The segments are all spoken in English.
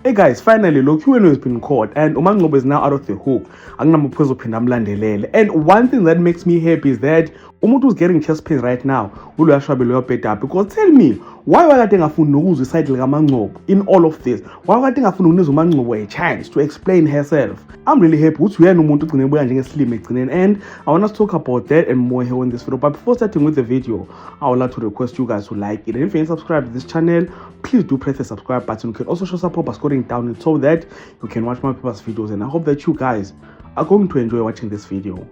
Hey guys, finally Lokiweno has been caught and uMaNgcobo is now out of the hook. Anginamuphezu phinda amlandelele. And one thing that makes me happy is that umuntu who's getting chest pains right now uloya Shwabe loyo bheda, because tell me, why wakade ngafuni nokuzwa iside likaMaNgcobo in all of this? Why wakade ngafuni ukunikeza uMaNgcobo a chance to explain herself? I'm really happy ukuthi uyena umuntu ugcine ebuya njengeslime egcineni, and I want us to talk about that and more here on this video. But before starting with the video, I would like to request you guys to like it, and if you ain't subscribed to this channel, please do press the subscribe button. You can also show support by scoring down it so that you can watch my people's videos, and I hope that you guys are going to enjoy watching this video.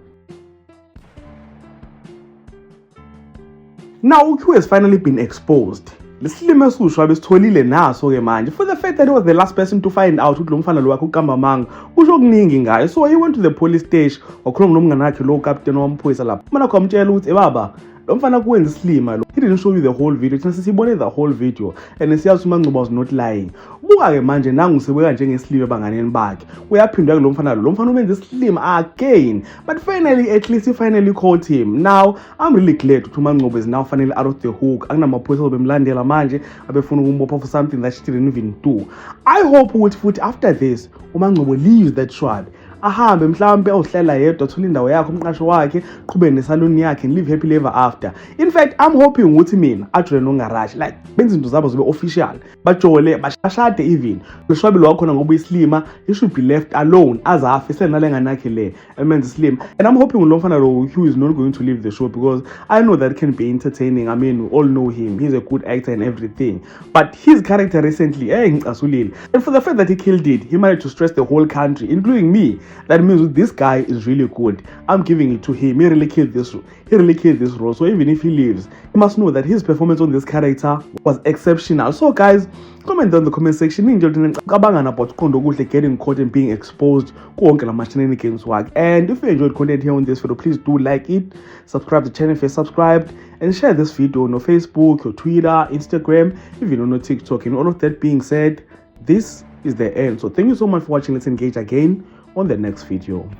Now uQ has finally been exposed. Lesilime uShwabe sitholile naso ke manje for the fact that he was the last person to find out ukuthi lo mfana lo wakhe uKambamanga usho okuningi ngayo. So he went to the police station wakhuluma nomngane wakhe lo captain wamaphoyisa lapha. Mana kwamtshela ukuthi baba, lo mfana kuwenza isilima lo. He didn't show you the whole video. Thina sisibone the whole video and siyazi uMaNgcobo was not lying. Buka ke manje nangu sebeka njengesilima ebanganeni bakhe. Uyaphindwa lo mfana lo. Lo mfana umenza isilima again. But finally, at least he finally caught him. Now, I'm really glad ukuthi uMaNgcobo is now finally out of the hook. Anginamaphoyisa bemlandela manje abefuna ukumbopha for something that she didn't even do. I hope ukuthi futhi after this uMaNgcobo leaves that Shwabe. Ahambe mhlawumbe awuhlala yedwa athola indawo yakhe umqasho wakhe qhubeke nesaloni yakhe and live happily ever after. In fact, I'm hoping ukuthi mina ajule noNgarashi like benza into zabo zibe official, bajole bashade even lo Shwabe lo wakhona ngoba islima, he should be left alone azafe senalengane yakhe le emenza slim. And I'm hoping lo mfana lo Hugh is not going to leave the show, because I know that it can be entertaining. I mean, we all know him, he's a good actor and everything, but his character recently and for the fact that he killed it, he managed to stress the whole country including me. That means this guy is really good. I'm giving it to him. He really killed this role. So even if he leaves, you must know that his performance on this character was exceptional. So guys, comment down in the comment section about Kondo Kuhle getting caught and being exposed. And if you enjoyed content here on this video, please do like it, subscribe to the channel if you're subscribed, and share this video on your Facebook, your Twitter, Instagram, if you don't know TikTok. And all of that being said, this is the end. So thank you so much for watching. Let's engage again on the next video.